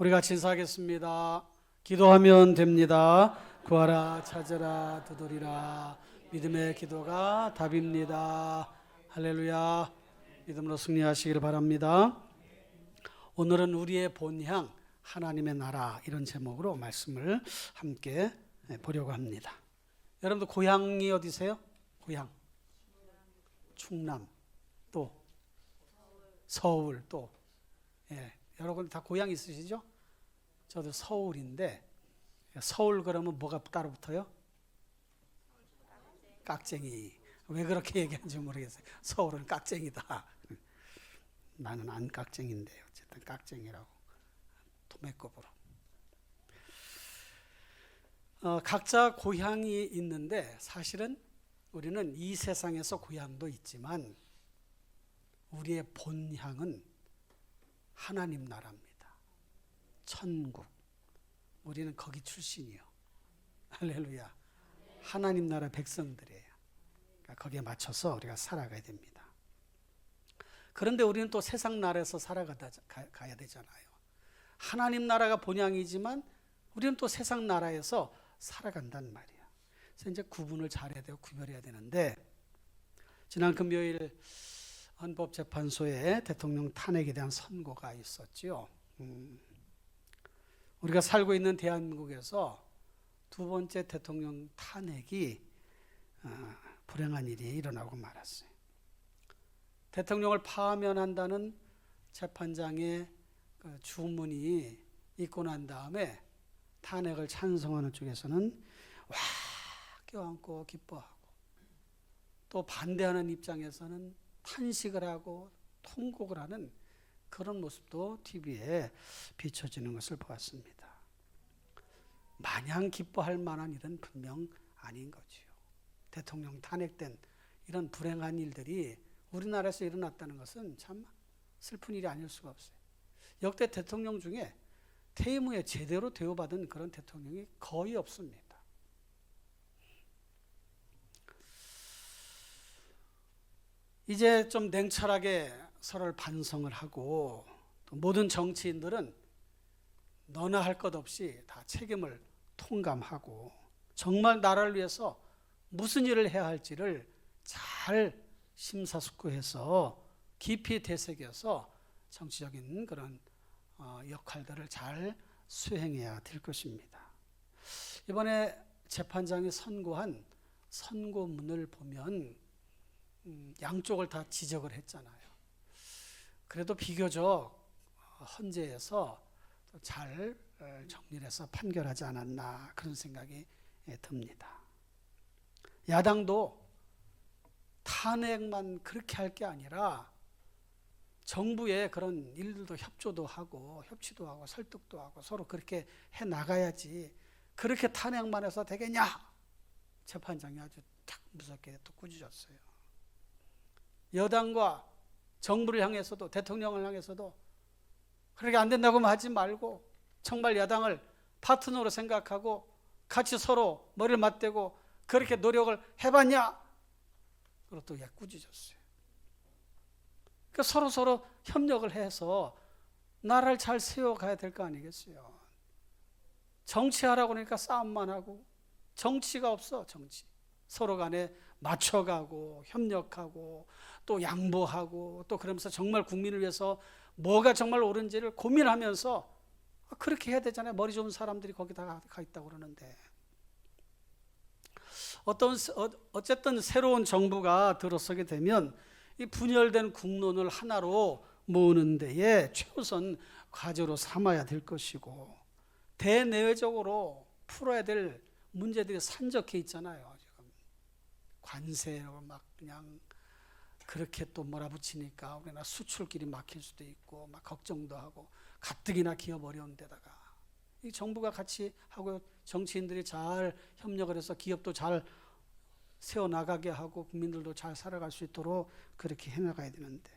우리 같이 인사하겠습니다. 기도하면 됩니다. 구하라 찾으라 두드리라. 믿음의 기도가 답입니다. 할렐루야. 믿음으로 승리하시기를 바랍니다. 오늘은 우리의 본향 하나님의 나라, 이런 제목으로 말씀을 함께 보려고 합니다. 여러분들 고향이 어디세요? 고향 충남, 또 서울, 또 여러분 다 고향 있으시죠? 저도 서울인데, 서울 그러면 뭐가 따로 붙어요? 깍쟁이. 왜 그렇게 얘기하는지 모르겠어요. 서울은 깍쟁이다. 나는 안 깍쟁인데 어쨌든 깍쟁이라고, 도매급으로. 각자 고향이 있는데, 사실은 우리는 이 세상에서 고향도 있지만 우리의 본향은 하나님 나라입니다. 천국. 우리는 거기 출신이요. 할렐루야. 하나님 나라 백성들이에요. 그러니까 거기에 맞춰서 우리가 살아가야 됩니다. 그런데 우리는 또 세상 나라에서 살아가야 되잖아요. 하나님 나라가 본향이지만 우리는 또 세상 나라에서 살아간단 말이에요. 그래서 이제 구분을 잘해야 되고 구별해야 되는데, 지난 금요일 헌법재판소에 대통령 탄핵에 대한 선고가 있었죠. 우리가 살고 있는 대한민국에서 두 번째 대통령 탄핵이 불행한 일이 일어나고 말았어요. 대통령을 파면한다는 재판장의 주문이 있고 난 다음에 탄핵을 찬성하는 쪽에서는 와 껴안고 기뻐하고, 또 반대하는 입장에서는 탄식을 하고 통곡을 하는 그런 모습도 TV에 비춰지는 것을 보았습니다. 마냥 기뻐할 만한 일은 분명 아닌 거지요. 대통령 탄핵된 이런 불행한 일들이 우리나라에서 일어났다는 것은 참 슬픈 일이 아닐 수가 없어요. 역대 대통령 중에 퇴임 후에 제대로 대우받은 그런 대통령이 거의 없습니다. 이제 좀 냉철하게 서로를 반성을 하고, 또 모든 정치인들은 너나 할 것 없이 다 책임을 통감하고, 정말 나라를 위해서 무슨 일을 해야 할지를 잘 심사숙고해서 깊이 되새겨서 정치적인 그런 역할들을 잘 수행해야 될 것입니다. 이번에 재판장이 선고한 선고문을 보면 양쪽을 다 지적을 했잖아요. 그래도 비교적 헌재에서 잘 정리를 해서 판결하지 않았나, 그런 생각이 듭니다. 야당도 탄핵만 그렇게 할 게 아니라 정부의 그런 일들도 협조도 하고 협치도 하고 설득도 하고 서로 그렇게 해 나가야지, 그렇게 탄핵만 해서 되겠냐? 재판장이 아주 딱 무섭게 또 꾸짖었어요. 여당과 정부를 향해서도, 대통령을 향해서도 그렇게 안 된다고만 하지 말고 정말 야당을 파트너로 생각하고 같이 서로 머리를 맞대고 그렇게 노력을 해봤냐? 그리고 또 꾸짖었어요. 그러니까 서로 협력을 해서 나라를 잘 세워가야 될 거 아니겠어요. 정치하라고 그러니까 싸움만 하고, 정치가 없어. 정치 서로 간에 맞춰가고 협력하고 또 양보하고, 또 그러면서 정말 국민을 위해서 뭐가 정말 옳은지를 고민하면서 그렇게 해야 되잖아요. 머리 좋은 사람들이 거기 다 가 있다고 그러는데, 어쨌든 새로운 정부가 들어서게 되면 이 분열된 국론을 하나로 모으는 데에 최우선 과제로 삼아야 될 것이고, 대내외적으로 풀어야 될 문제들이 산적해 있잖아요. 지금 관세로 막 그냥 그렇게 또 몰아붙이니까 우리나라 수출길이 막힐 수도 있고, 막 걱정도 하고 가뜩이나 기업 어려운 데다가 이 정부가 같이 하고 정치인들이 잘 협력을 해서 기업도 잘 세워나가게 하고 국민들도 잘 살아갈 수 있도록 그렇게 해나가야 되는데,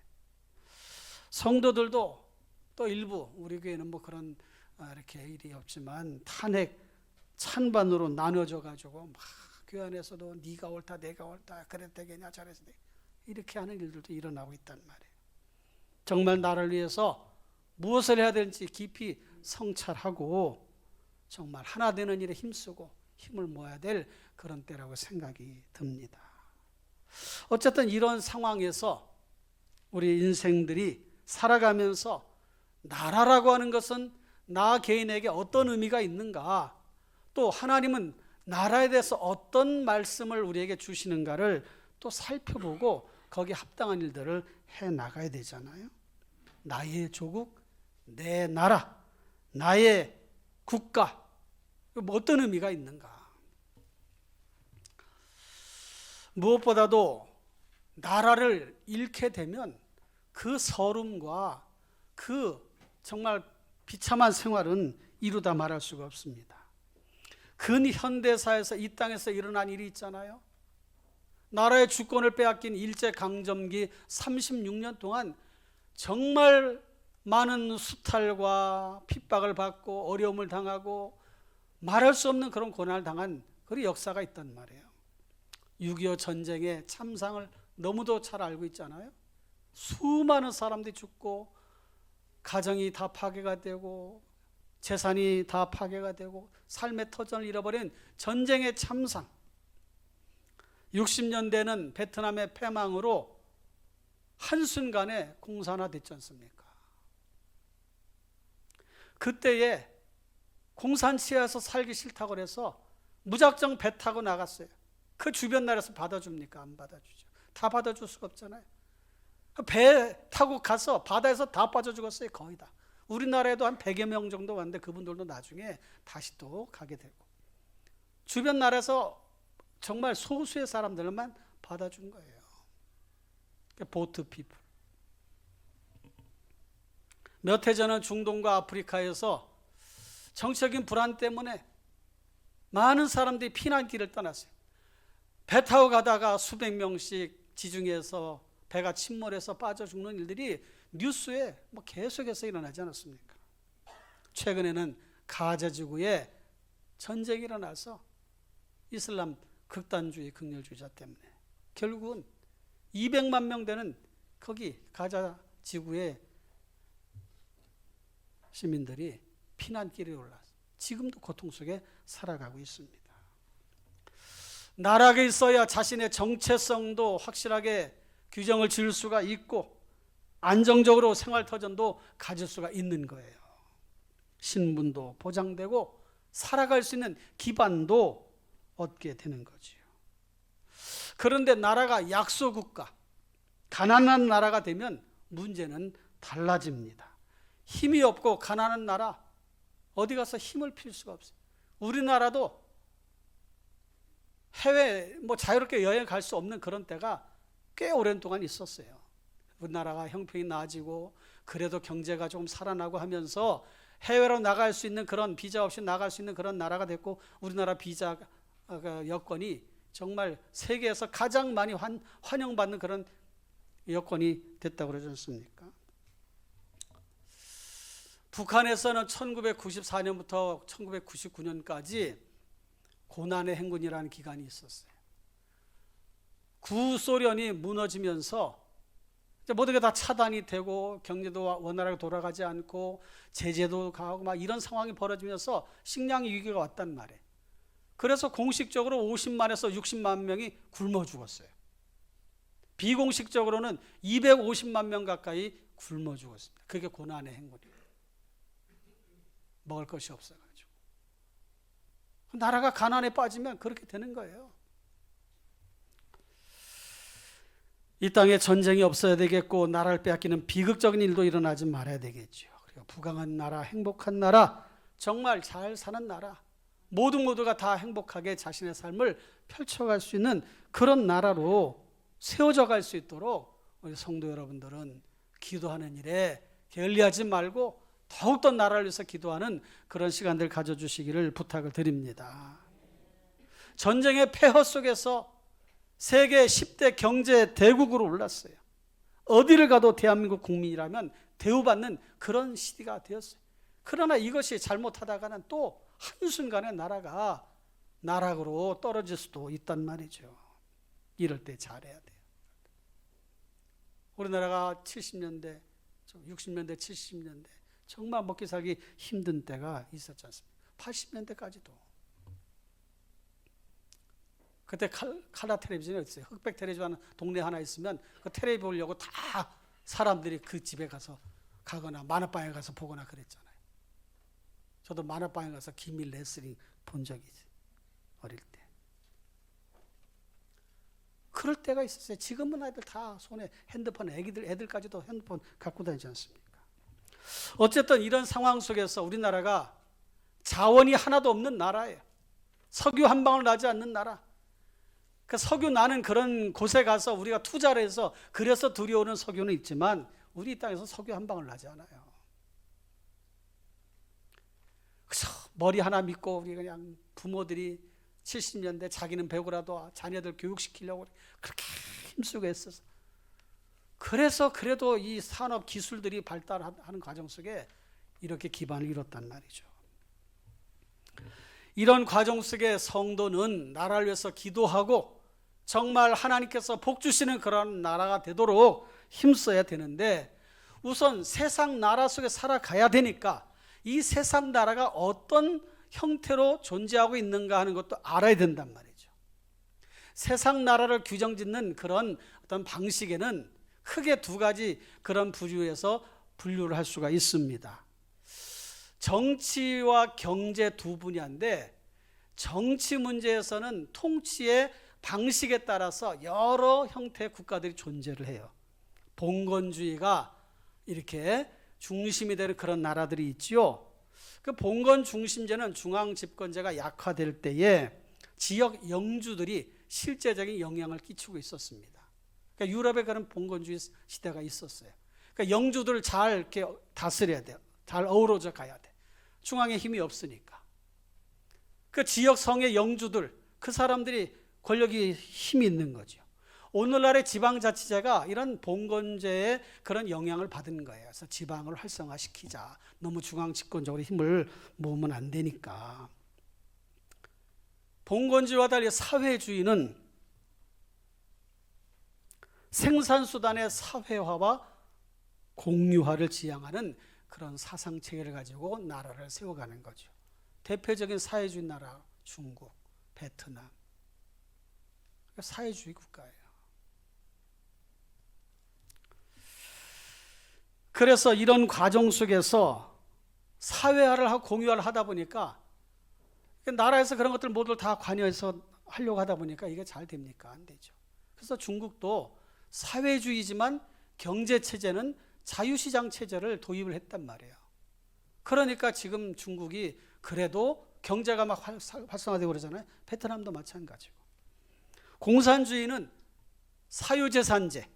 성도들도 또 일부, 우리 교회는 뭐 그런 이렇게 일이 없지만 탄핵 찬반으로 나눠져 가지고 막 교회 안에서도 네가 옳다 내가 옳다, 그래도 되겠냐 저래서 되겠냐, 이렇게 하는 일들도 일어나고 있단 말이에요. 정말 나를 위해서 무엇을 해야 될지 깊이 성찰하고 정말 하나 되는 일에 힘쓰고 힘을 모아야 될 그런 때라고 생각이 듭니다. 어쨌든 이런 상황에서 우리 인생들이 살아가면서 나라라고 하는 것은 나 개인에게 어떤 의미가 있는가, 또 하나님은 나라에 대해서 어떤 말씀을 우리에게 주시는가를 또 살펴보고 거기에 합당한 일들을 해나가야 되잖아요. 나의 조국, 내 나라, 나의 국가, 어떤 의미가 있는가. 무엇보다도 나라를 잃게 되면 그 서름과 그 정말 비참한 생활은 이루다 말할 수가 없습니다. 근현대사에서 이 땅에서 일어난 일이 있잖아요. 나라의 주권을 빼앗긴 일제강점기 36년 동안 정말 많은 수탈과 핍박을 받고 어려움을 당하고 말할 수 없는 그런 고난을 당한 그런 역사가 있단 말이에요. 6.25 전쟁의 참상을 너무도 잘 알고 있잖아요. 수많은 사람들이 죽고 가정이 다 파괴가 되고 재산이 다 파괴가 되고 삶의 터전을 잃어버린 전쟁의 참상. 60년대는 베트남의 패망으로 한순간에 공산화됐지 않습니까? 그때에 공산치에서 살기 싫다고 해서 무작정 배 타고 나갔어요. 그 주변 나라에서 받아줍니까? 안 받아주죠. 다 받아줄 수가 없잖아요. 배 타고 가서 바다에서 다 빠져 죽었어요. 거의 다. 우리나라에도 한 100여 명 정도 왔는데 그분들도 나중에 다시 또 가게 되고, 주변 나라에서 정말 소수의 사람들만 받아준 거예요. 보트 피플. 몇 해 전에 중동과 아프리카에서 정치적인 불안 때문에 많은 사람들이 피난길을 떠났어요. 배 타고 가다가 수백 명씩 지중해에서 배가 침몰해서 빠져 죽는 일들이 뉴스에 계속해서 일어나지 않았습니까? 최근에는 가자 지구에 전쟁이 일어나서 이슬람 극단주의 극렬주의자 때문에 결국은 200만 명 되는 거기 가자 지구의 시민들이 피난길에 올라서 지금도 고통 속에 살아가고 있습니다. 나라가 있어야 자신의 정체성도 확실하게 규정을 지을 수가 있고 안정적으로 생활터전도 가질 수가 있는 거예요. 신분도 보장되고 살아갈 수 있는 기반도 얻게 되는 거지요. 그런데 나라가 약소국가, 가난한 나라가 되면 문제는 달라집니다. 힘이 없고 가난한 나라, 어디 가서 힘을 필 수가 없어요. 우리나라도 해외 자유롭게 여행 갈 수 없는 그런 때가 꽤 오랜 동안 있었어요. 우리나라가 형편이 나아지고 그래도 경제가 조금 살아나고 하면서 해외로 나갈 수 있는 그런 비자 없이 나갈 수 있는 그런 나라가 됐고, 우리나라 비자 여건이 정말 세계에서 가장 많이 환영받는 그런 여건이 됐다고 그러지 않습니까? 북한에서는 1994년부터 1999년까지 고난의 행군이라는 기간이 있었어요. 구소련이 무너지면서 모든 게 다 차단이 되고 경제도 원활하게 돌아가지 않고 제재도 가하고 막 이런 상황이 벌어지면서 식량 위기가 왔단 말이에요. 그래서 공식적으로 50만에서 60만 명이 굶어 죽었어요. 비공식적으로는 250만 명 가까이 굶어 죽었습니다. 그게 고난의 행군이에요. 먹을 것이 없어가지고. 나라가 가난에 빠지면 그렇게 되는 거예요. 이 땅에 전쟁이 없어야 되겠고 나라를 빼앗기는 비극적인 일도 일어나지 말아야 되겠죠. 그리고 부강한 나라, 행복한 나라, 정말 잘 사는 나라, 모두가 다 행복하게 자신의 삶을 펼쳐갈 수 있는 그런 나라로 세워져 갈 수 있도록 우리 성도 여러분들은 기도하는 일에 게을리하지 말고 더욱더 나라를 위해서 기도하는 그런 시간들 가져주시기를 부탁을 드립니다. 전쟁의 폐허 속에서 세계 10대 경제 대국으로 올랐어요. 어디를 가도 대한민국 국민이라면 대우받는 그런 시대가 되었어요. 그러나 이것이 잘못하다가는 또 한순간에 나라가 나락으로 떨어질 수도 있단 말이죠. 이럴 때 잘해야 돼요. 우리나라가 70년대, 60년대, 70년대 정말 먹기 살기 힘든 때가 있었지 않습니까? 80년대까지도. 그때 칼라 텔레비전이 어딨어요? 흑백 텔레비전 동네 하나 있으면 그 텔레비 보려고 다 사람들이 그 집에 가서 가거나 만화방에 가서 보거나 그랬잖아요. 저도 만화방에 가서 기밀 레슬링 본 적이 있어요. 어릴 때. 그럴 때가 있었어요. 지금은 아이들 다 손에 핸드폰, 애들까지도 핸드폰 갖고 다니지 않습니까? 어쨌든 이런 상황 속에서 우리나라가 자원이 하나도 없는 나라예요. 석유 한 방울 나지 않는 나라. 그 석유 나는 그런 곳에 가서 우리가 투자를 해서 그래서 들여오는 석유는 있지만 우리 땅에서 석유 한 방울 나지 않아요. 그래서 머리 하나 믿고 우리 그냥 부모들이 70년대 자기는 배우라도 자녀들 교육시키려고 그렇게 힘쓰고 했어서 그래서 그래도 이 산업 기술들이 발달하는 과정 속에 이렇게 기반을 이뤘단 말이죠. 이런 과정 속에 성도는 나라를 위해서 기도하고 정말 하나님께서 복 주시는 그런 나라가 되도록 힘써야 되는데 우선 세상 나라 속에 살아가야 되니까 이 세상 나라가 어떤 형태로 존재하고 있는가 하는 것도 알아야 된단 말이죠. 세상 나라를 규정짓는 그런 어떤 방식에는 크게 두 가지 그런 부류에서 분류를 할 수가 있습니다. 정치와 경제 두 분야인데 정치 문제에서는 통치의 방식에 따라서 여러 형태의 국가들이 존재를 해요. 봉건주의가 이렇게 중심이 되는 그런 나라들이 있지요. 그 봉건 중심제는 중앙 집권제가 약화될 때에 지역 영주들이 실제적인 영향을 끼치고 있었습니다. 그러니까 유럽에 그런 봉건주의 시대가 있었어요. 그러니까 영주들을 잘 이렇게 다스려야 돼요. 잘 어우러져 가야 돼. 중앙에 힘이 없으니까. 그 지역 성의 영주들, 그 사람들이 권력이 힘이 있는 거죠. 오늘날의 지방자치제가 이런 봉건제의 그런 영향을 받은 거예요. 그래서 지방을 활성화시키자. 너무 중앙 집권적으로 힘을 모으면 안 되니까. 봉건주의와 달리 사회주의는 생산수단의 사회화와 공유화를 지향하는 그런 사상체계를 가지고 나라를 세워가는 거죠. 대표적인 사회주의 나라 중국, 베트남. 사회주의 국가예요. 그래서 이런 과정 속에서 사회화를 하고 공유화를 하다 보니까 나라에서 그런 것들 모두 다 관여해서 하려고 하다 보니까 이게 잘 됩니까? 안 되죠. 그래서 중국도 사회주의지만 경제체제는 자유시장 체제를 도입을 했단 말이에요. 그러니까 지금 중국이 그래도 경제가 막 활성화되고 그러잖아요. 베트남도 마찬가지고. 공산주의는 사유재산제,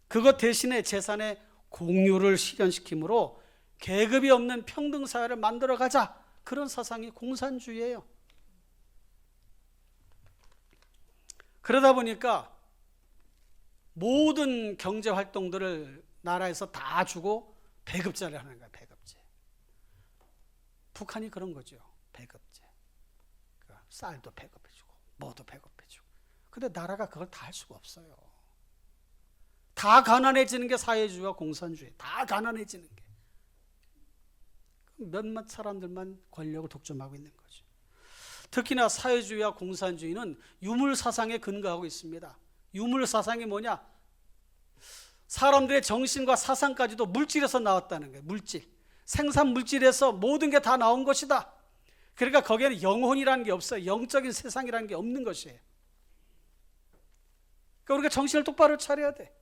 그것 대신에 재산의 공유를 실현시키므로 계급이 없는 평등사회를 만들어가자, 그런 사상이 공산주의예요. 그러다 보니까 모든 경제활동들을 나라에서 다 주고 배급제를 하는 거예요. 배급제. 북한이 그런 거죠. 배급제. 쌀도 배급해주고 뭐도 배급해주고. 근데 나라가 그걸 다 할 수가 없어요. 다 가난해지는 게 사회주의와 공산주의. 다 가난해지는 게. 몇몇 사람들만 권력을 독점하고 있는 거죠. 특히나 사회주의와 공산주의는 유물사상에 근거하고 있습니다. 유물사상이 뭐냐? 사람들의 정신과 사상까지도 물질에서 나왔다는 거예요. 물질. 생산 물질에서 모든 게 다 나온 것이다. 그러니까 거기에는 영혼이라는 게 없어요. 영적인 세상이라는 게 없는 것이에요. 그러니까 우리가 정신을 똑바로 차려야 돼.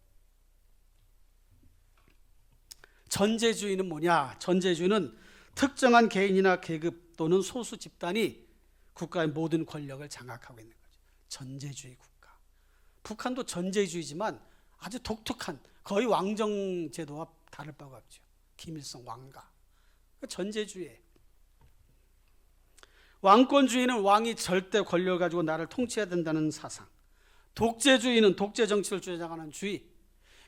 전제주의는 뭐냐? 전제주의는 특정한 개인이나 계급 또는 소수 집단이 국가의 모든 권력을 장악하고 있는 거죠. 전제주의 국가. 북한도 전제주의지만 아주 독특한, 거의 왕정제도와 다를 바가 없죠. 김일성 왕가. 전제주의예요. 왕권주의는 왕이 절대 권력을 가지고 나라를 통치해야 된다는 사상. 독재주의는 독재 정치를 주장하는 주의.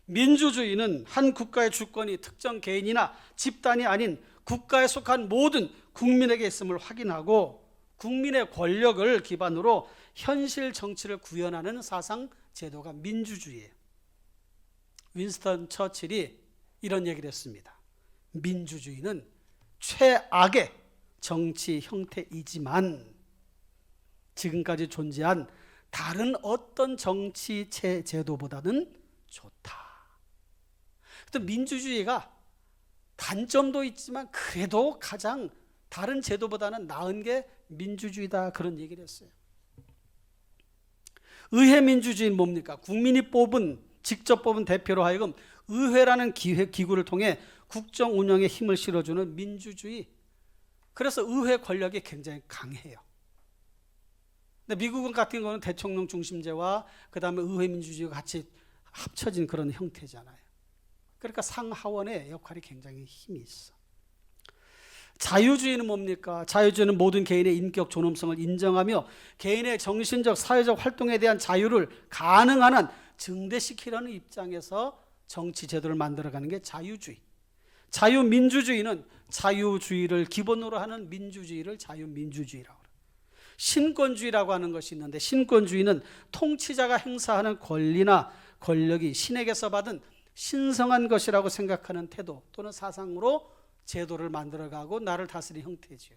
민주주의는 한 국가의 주권이 특정 개인이나 집단이 아닌 국가에 속한 모든 국민에게 있음을 확인하고 국민의 권력을 기반으로 현실 정치를 구현하는 사상 제도가 민주주의예요. 윈스턴 처칠이 이런 얘기를 했습니다. 민주주의는 최악의 정치 형태이지만 지금까지 존재한 다른 어떤 정치 제도보다는 좋다. 또 민주주의가 단점도 있지만 그래도 가장 다른 제도보다는 나은 게 민주주의다, 그런 얘기를 했어요. 의회 민주주의는 뭡니까? 국민이 직접 뽑은 대표로 하여금 의회라는 기구를 통해 국정 운영에 힘을 실어주는 민주주의. 그래서 의회 권력이 굉장히 강해요. 근데 미국 같은 경우는 대통령 중심제와 그 다음에 의회 민주주의가 같이 합쳐진 그런 형태잖아요. 그러니까 상하원의 역할이 굉장히 힘이 있어. 자유주의는 뭡니까? 자유주의는 모든 개인의 인격 존엄성을 인정하며 개인의 정신적, 사회적 활동에 대한 자유를 가능한 한 증대시키려는 입장에서 정치 제도를 만들어가는 게 자유주의. 자유민주주의는 자유주의를 기본으로 하는 민주주의를 자유민주주의라고 해요. 신권주의라고 하는 것이 있는데, 신권주의는 통치자가 행사하는 권리나 권력이 신에게서 받은 신성한 것이라고 생각하는 태도 또는 사상으로 제도를 만들어가고 나를 다스리는 형태지요.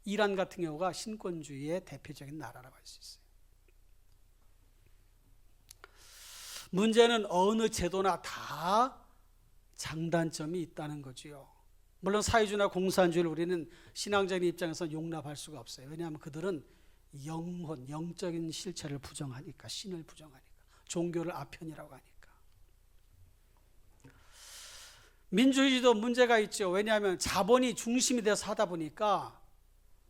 이란 같은 경우가 신권주의의 대표적인 나라라고 할 수 있어요. 문제는 어느 제도나 다 장단점이 있다는 거지요. 물론 사회주의나 공산주의를 우리는 신앙적인 입장에서 용납할 수가 없어요. 왜냐하면 그들은 영혼, 영적인 실체를 부정하니까, 신을 부정하니까, 종교를 아편이라고 하니까. 민주주의도 문제가 있죠. 왜냐하면 자본이 중심이 돼서 하다 보니까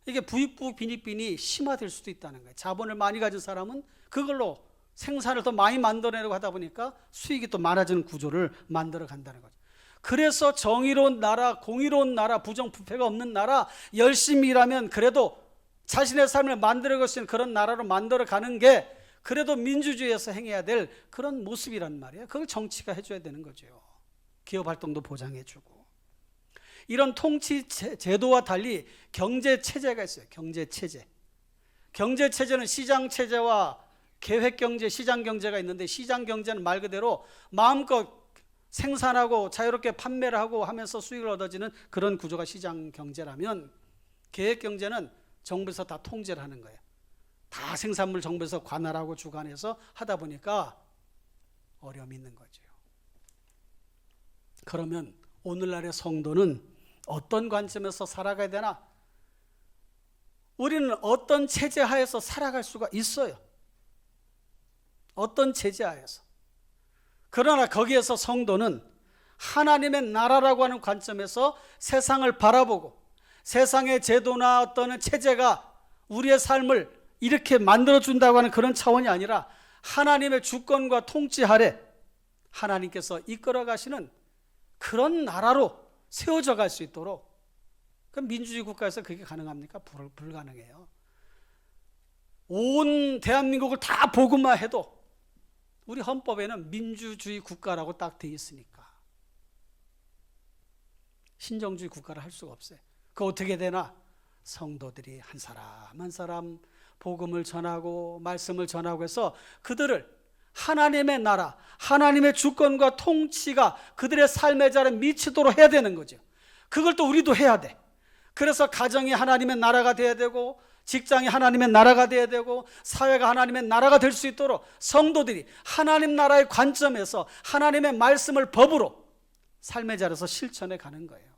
이게 부익부 빈익빈이 심화될 수도 있다는 거예요. 자본을 많이 가진 사람은 그걸로 생산을 더 많이 만들어내려고 하다 보니까 수익이 또 많아지는 구조를 만들어 간다는 거죠. 그래서 정의로운 나라, 공의로운 나라, 부정부패가 없는 나라, 열심히 일하면 그래도 자신의 삶을 만들어갈 수 있는 그런 나라로 만들어 가는 게 그래도 민주주의에서 행해야 될 그런 모습이란 말이에요. 그걸 정치가 해줘야 되는 거죠. 기업 활동도 보장해주고. 이런 통치 제도와 달리 경제 체제가 있어요. 경제 체제. 경제 체제는 시장 체제와 계획 경제, 시장 경제가 있는데, 시장 경제는 말 그대로 마음껏 생산하고 자유롭게 판매를 하고 하면서 수익을 얻어지는 그런 구조가 시장 경제라면, 계획 경제는 정부에서 다 통제를 하는 거예요. 다 생산물 정부에서 관할하고 주관해서 하다 보니까 어려움이 있는 거죠. 그러면 오늘날의 성도는 어떤 관점에서 살아가야 되나? 우리는 어떤 체제 하에서 살아갈 수가 있어요. 어떤 체제 하에서. 그러나 거기에서 성도는 하나님의 나라라고 하는 관점에서 세상을 바라보고, 세상의 제도나 어떤 체제가 우리의 삶을 이렇게 만들어준다고 하는 그런 차원이 아니라 하나님의 주권과 통치 아래 하나님께서 이끌어 가시는 그런 나라로 세워져 갈 수 있도록. 그럼 민주주의 국가에서 그게 가능합니까? 불가능해요. 온 대한민국을 다 보고만 해도 우리 헌법에는 민주주의 국가라고 딱 돼 있으니까 신정주의 국가를 할 수가 없어요. 그거 어떻게 되나? 성도들이 한 사람 한 사람 복음을 전하고 말씀을 전하고 해서 그들을 하나님의 나라, 하나님의 주권과 통치가 그들의 삶의 자리에 미치도록 해야 되는 거죠. 그걸 또 우리도 해야 돼. 그래서 가정이 하나님의 나라가 돼야 되고, 직장이 하나님의 나라가 돼야 되고, 사회가 하나님의 나라가 될 수 있도록 성도들이 하나님 나라의 관점에서 하나님의 말씀을 법으로 삶의 자리에서 실천해 가는 거예요.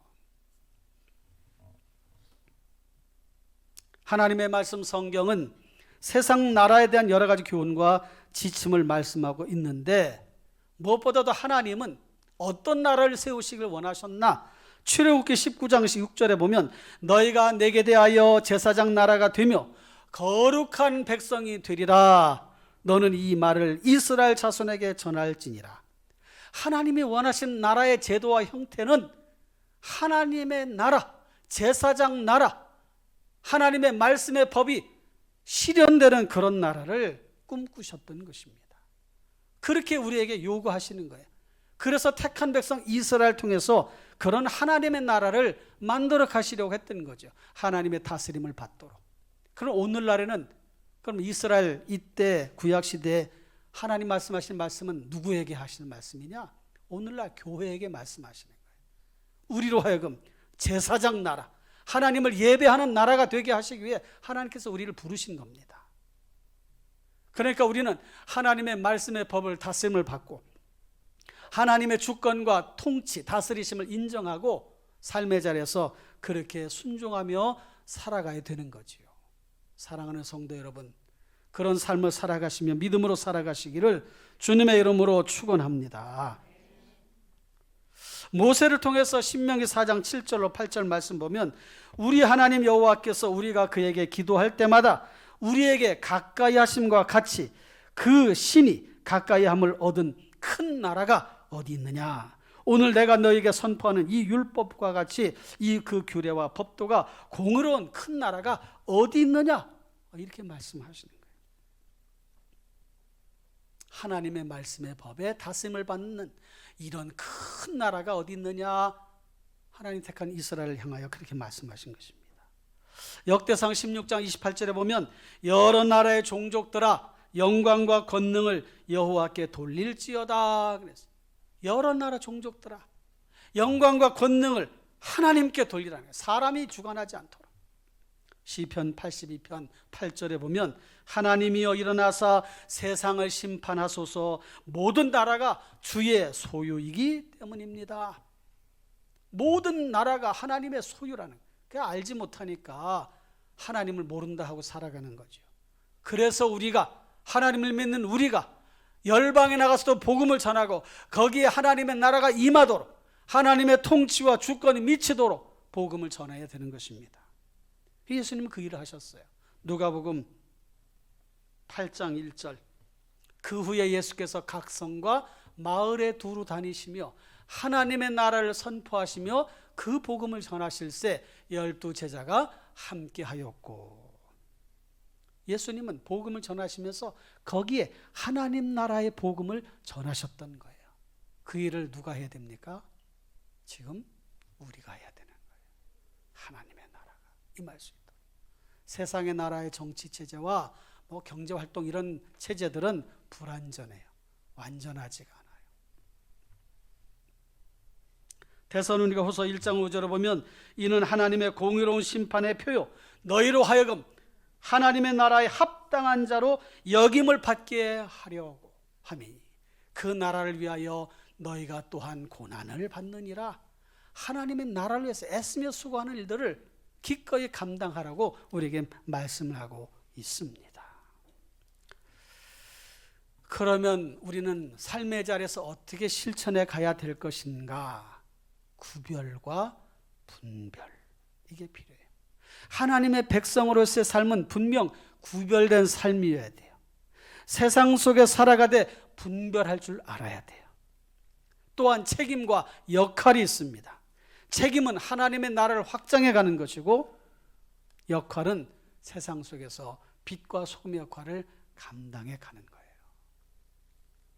하나님의 말씀 성경은 세상 나라에 대한 여러 가지 교훈과 지침을 말씀하고 있는데, 무엇보다도 하나님은 어떤 나라를 세우시길 원하셨나? 출애굽기 19장 6절에 보면 너희가 내게 대하여 제사장 나라가 되며 거룩한 백성이 되리라. 너는 이 말을 이스라엘 자손에게 전할지니라. 하나님이 원하신 나라의 제도와 형태는 하나님의 나라, 제사장 나라, 하나님의 말씀의 법이 실현되는 그런 나라를 꿈꾸셨던 것입니다. 그렇게 우리에게 요구하시는 거예요. 그래서 택한 백성 이스라엘 통해서 그런 하나님의 나라를 만들어 가시려고 했던 거죠. 하나님의 다스림을 받도록. 그럼 오늘날에는 그럼 이스라엘 이때 구약시대에 하나님 말씀하시는 말씀은 누구에게 하시는 말씀이냐? 오늘날 교회에게 말씀하시는 거예요. 우리로 하여금 제사장 나라, 하나님을 예배하는 나라가 되게 하시기 위해 하나님께서 우리를 부르신 겁니다. 그러니까 우리는 하나님의 말씀의 법을 다스림을 받고 하나님의 주권과 통치, 다스리심을 인정하고 삶의 자리에서 그렇게 순종하며 살아가야 되는 거지요. 사랑하는 성도 여러분, 그런 삶을 살아가시며 믿음으로 살아가시기를 주님의 이름으로 축원합니다. 모세를 통해서 신명기 4장 7절로 8절 말씀 보면 우리 하나님 여호와께서 우리가 그에게 기도할 때마다 우리에게 가까이 하심과 같이 그 신이 가까이 함을 얻은 큰 나라가 어디 있느냐. 오늘 내가 너에게 선포하는 이 율법과 같이 이 그 규례와 법도가 공의로운 큰 나라가 어디 있느냐. 이렇게 말씀하시는 거예요. 하나님의 말씀의 법에 다스림을 받는 이런 큰 나라가 어디 있느냐. 하나님 택한 이스라엘을 향하여 그렇게 말씀하신 것입니다. 역대상 16장 28절에 보면 여러 나라의 종족들아 영광과 권능을 여호와께 돌릴지어다 그랬어요. 여러 나라 종족들아 영광과 권능을 하나님께 돌리라는 거예요. 사람이 주관하지 않도록. 시편 82편 8절에 보면 하나님이여 일어나사 세상을 심판하소서. 모든 나라가 주의 소유이기 때문입니다. 모든 나라가 하나님의 소유라는 거예요. 알지 못하니까 하나님을 모른다 하고 살아가는 거죠. 그래서 우리가 하나님을 믿는 우리가 열방에 나가서도 복음을 전하고 거기에 하나님의 나라가 임하도록 하나님의 통치와 주권이 미치도록 복음을 전해야 되는 것입니다. 예수님은 그 일을 하셨어요. 누가복음 8장 1절 그 후에 예수께서 각 성과 마을에 두루 다니시며 하나님의 나라를 선포하시며 그 복음을 전하실새 12 제자가 함께하였고. 예수님은 복음을 전하시면서 거기에 하나님 나라의 복음을 전하셨던 거예요. 그 일을 누가 해야 됩니까? 지금 우리가 해야 되는 거예요. 하나님의 나라가 임할 수 있도록. 세상의 나라의 정치 체제와 경제 활동 이런 체제들은 불완전해요. 완전하지가 않아요. 데살로니가 후서 1장 5절에 보면 이는 하나님의 공의로운 심판의 표요 너희로 하여금 하나님의 나라에 합당한 자로 역임을 받게 하려고 하니 그 나라를 위하여 너희가 또한 고난을 받느니라. 하나님의 나라를 위해서 애쓰며 수고하는 일들을 기꺼이 감당하라고 우리에게 말씀을 하고 있습니다. 그러면 우리는 삶의 자리에서 어떻게 실천해 가야 될 것인가? 구별과 분별, 이게 필요해요. 하나님의 백성으로서의 삶은 분명 구별된 삶이어야 돼요. 세상 속에 살아가되 분별할 줄 알아야 돼요. 또한 책임과 역할이 있습니다. 책임은 하나님의 나라를 확장해 가는 것이고 역할은 세상 속에서 빛과 소금의 역할을 감당해 가는 거예요.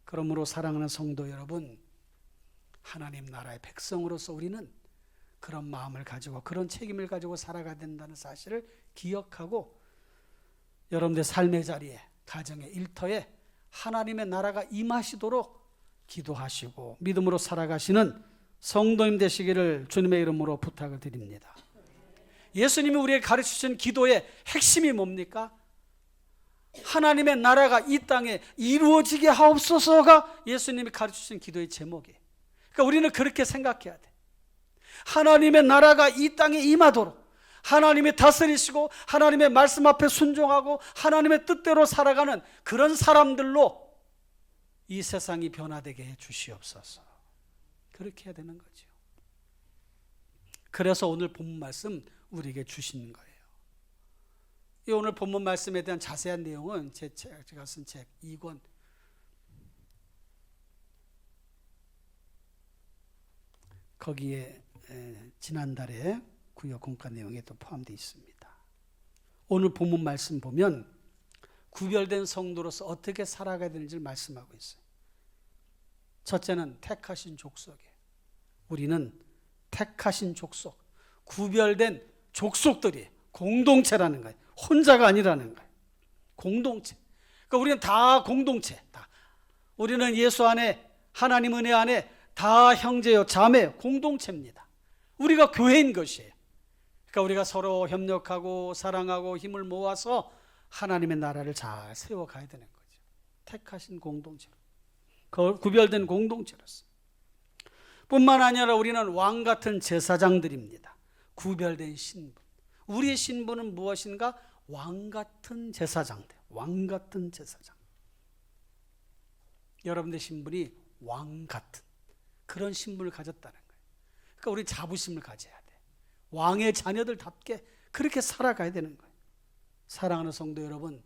그러므로 사랑하는 성도 여러분, 하나님 나라의 백성으로서 우리는 그런 마음을 가지고 그런 책임을 가지고 살아가야 된다는 사실을 기억하고 여러분들 삶의 자리에, 가정의 일터에 하나님의 나라가 임하시도록 기도하시고 믿음으로 살아가시는 성도님 되시기를 주님의 이름으로 부탁을 드립니다. 예수님이 우리에게 가르치신 기도의 핵심이 뭡니까? 하나님의 나라가 이 땅에 이루어지게 하옵소서가 예수님이 가르치신 기도의 제목이에요. 그러니까 우리는 그렇게 생각해야 돼. 하나님의 나라가 이 땅에 임하도록 하나님이 다스리시고 하나님의 말씀 앞에 순종하고 하나님의 뜻대로 살아가는 그런 사람들로 이 세상이 변화되게 해 주시옵소서. 그렇게 해야 되는 거죠. 그래서 오늘 본문 말씀 우리에게 주시는 거예요. 이 오늘 본문 말씀에 대한 자세한 내용은 제가 쓴 책 2권 거기에 지난달에 구역 공과 내용에 또 포함되어 있습니다. 오늘 본문 말씀 보면 구별된 성도로서 어떻게 살아가야 되는지를 말씀하고 있어요. 첫째는 택하신 족속이에요. 우리는 택하신 족속, 구별된 족속들이 공동체라는 거예요. 혼자가 아니라는 거예요. 공동체. 그러니까 우리는 다 공동체. 다. 우리는 예수 안에 하나님 은혜 안에 다 형제요 자매요 공동체입니다. 우리가 교회인 것이에요. 그러니까 우리가 서로 협력하고 사랑하고 힘을 모아서 하나님의 나라를 잘 세워가야 되는 거죠. 택하신 공동체로, 구별된 공동체로서. 뿐만 아니라 우리는 왕 같은 제사장들입니다. 구별된 신분. 우리의 신분은 무엇인가? 왕 같은 제사장들. 왕 같은 제사장. 여러분의 신분이 왕 같은 그런 신분을 가졌다는 거예요. 그러니까 우리 자부심을 가져야 돼. 왕의 자녀들답게 그렇게 살아가야 되는 거예요. 사랑하는 성도 여러분,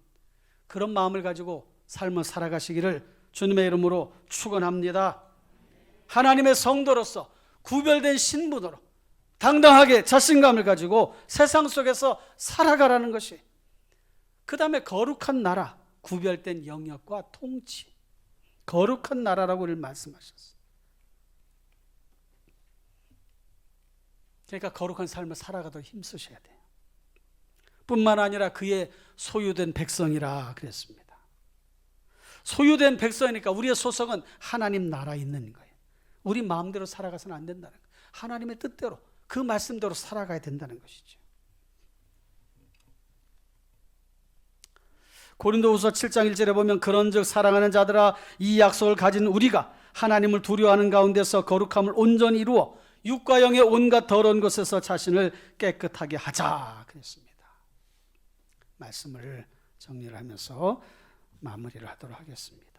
그런 마음을 가지고 삶을 살아가시기를 주님의 이름으로 축원합니다. 하나님의 성도로서 구별된 신분으로 당당하게 자신감을 가지고 세상 속에서 살아가라는 것이, 그 다음에 거룩한 나라, 구별된 영역과 통치, 거룩한 나라라고 말씀하셨어요. 그러니까 거룩한 삶을 살아가도록 힘쓰셔야 돼요. 뿐만 아니라 그의 소유된 백성이라 그랬습니다. 소유된 백성이니까 우리의 소속은 하나님 나라에 있는 거예요. 우리 마음대로 살아가서는 안 된다는 거예요. 하나님의 뜻대로, 그 말씀대로 살아가야 된다는 것이죠. 고린도후서 7장 1절에 보면 그런즉 사랑하는 자들아 이 약속을 가진 우리가 하나님을 두려워하는 가운데서 거룩함을 온전히 이루어 육과 영의 온갖 더러운 것에서 자신을 깨끗하게 하자 그랬습니다. 말씀을 정리를 하면서 마무리를 하도록 하겠습니다.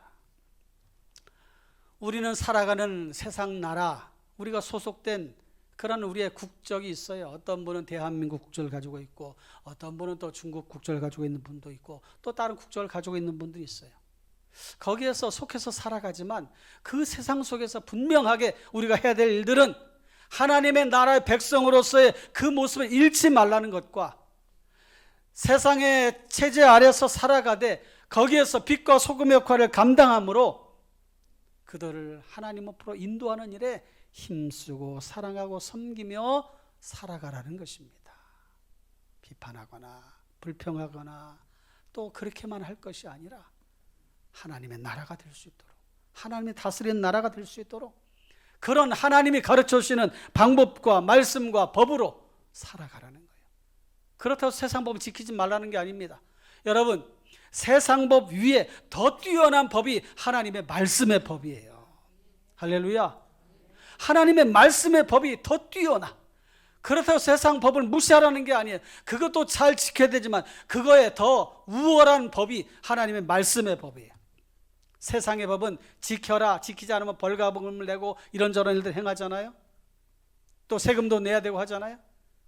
우리는 살아가는 세상 나라, 우리가 소속된 그런 우리의 국적이 있어요. 어떤 분은 대한민국 국적을 가지고 있고, 어떤 분은 또 중국 국적을 가지고 있는 분도 있고, 또 다른 국적을 가지고 있는 분도 있어요. 거기에서 속해서 살아가지만 그 세상 속에서 분명하게 우리가 해야 될 일들은 하나님의 나라의 백성으로서의 그 모습을 잃지 말라는 것과, 세상의 체제 아래서 살아가되 거기에서 빛과 소금의 역할을 감당함으로 그들을 하나님 앞으로 인도하는 일에 힘쓰고 사랑하고 섬기며 살아가라는 것입니다. 비판하거나 불평하거나 또 그렇게만 할 것이 아니라 하나님의 나라가 될 수 있도록, 하나님의 다스리는 나라가 될 수 있도록 그런 하나님이 가르쳐 주시는 방법과 말씀과 법으로 살아가라는 거예요. 그렇다고 세상 법을 지키지 말라는 게 아닙니다. 여러분, 세상 법 위에 더 뛰어난 법이 하나님의 말씀의 법이에요. 할렐루야. 하나님의 말씀의 법이 더 뛰어나. 그렇다고 세상 법을 무시하라는 게 아니에요. 그것도 잘 지켜야 되지만 그거에 더 우월한 법이 하나님의 말씀의 법이에요. 세상의 법은 지켜라, 지키지 않으면 벌가범을 내고 이런저런 일들 행하잖아요. 또 세금도 내야 되고 하잖아요.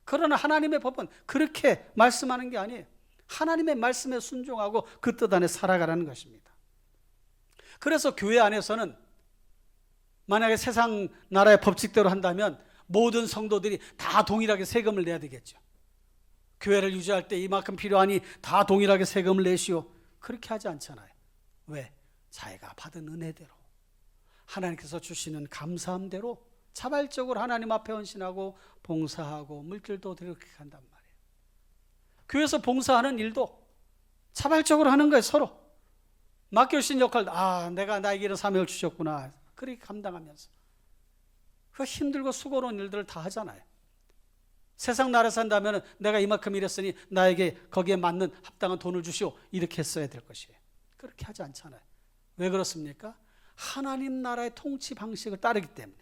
그러나 하나님의 법은 그렇게 말씀하는 게 아니에요. 하나님의 말씀에 순종하고 그 뜻 안에 살아가라는 것입니다. 그래서 교회 안에서는 만약에 세상 나라의 법칙대로 한다면 모든 성도들이 다 동일하게 세금을 내야 되겠죠. 교회를 유지할 때 이만큼 필요하니 다 동일하게 세금을 내시오. 그렇게 하지 않잖아요. 왜? 자기가 받은 은혜대로, 하나님께서 주시는 감사함대로 자발적으로 하나님 앞에 헌신하고 봉사하고 물질도 드리고 그렇게 한단 말이에요. 교회에서 봉사하는 일도 자발적으로 하는 거예요. 서로 맡겨주신 역할도, 내가 나에게 이런 사명을 주셨구나, 그렇게 감당하면서 그 힘들고 수고로운 일들을 다 하잖아요. 세상 나라에 산다면 내가 이만큼 일했으니 나에게 거기에 맞는 합당한 돈을 주시오, 이렇게 했어야 될 것이에요. 그렇게 하지 않잖아요. 왜 그렇습니까? 하나님 나라의 통치 방식을 따르기 때문에.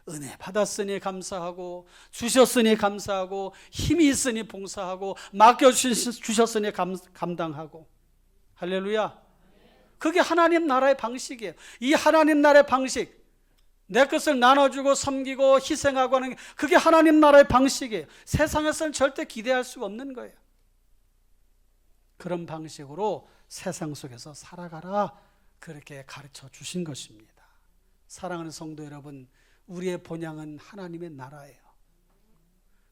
은혜 받았으니 감사하고, 주셨으니 감사하고, 힘이 있으니 봉사하고, 맡겨주셨으니 감당하고. 할렐루야. 그게 하나님 나라의 방식이에요. 이 하나님 나라의 방식, 내 것을 나눠주고 섬기고 희생하고 하는 게 그게 하나님 나라의 방식이에요. 세상에서는 절대 기대할 수가 없는 거예요. 그런 방식으로 세상 속에서 살아가라, 그렇게 가르쳐 주신 것입니다. 사랑하는 성도 여러분, 우리의 본향은 하나님의 나라예요.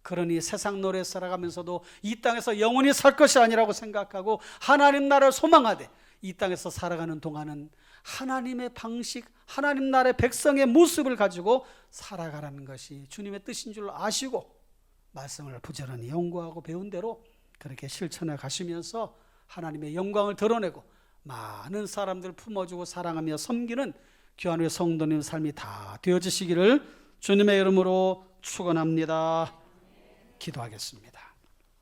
그러니 세상 노래 살아가면서도 이 땅에서 영원히 살 것이 아니라고 생각하고 하나님 나라를 소망하되 이 땅에서 살아가는 동안은 하나님의 방식, 하나님 나라의 백성의 모습을 가지고 살아가라는 것이 주님의 뜻인 줄 아시고 말씀을 부지런히 연구하고 배운 대로 그렇게 실천해 가시면서 하나님의 영광을 드러내고 많은 사람들을 품어주고 사랑하며 섬기는 귀한 우리 성도님 삶이 다 되어지시기를 주님의 이름으로 축원합니다. 기도하겠습니다.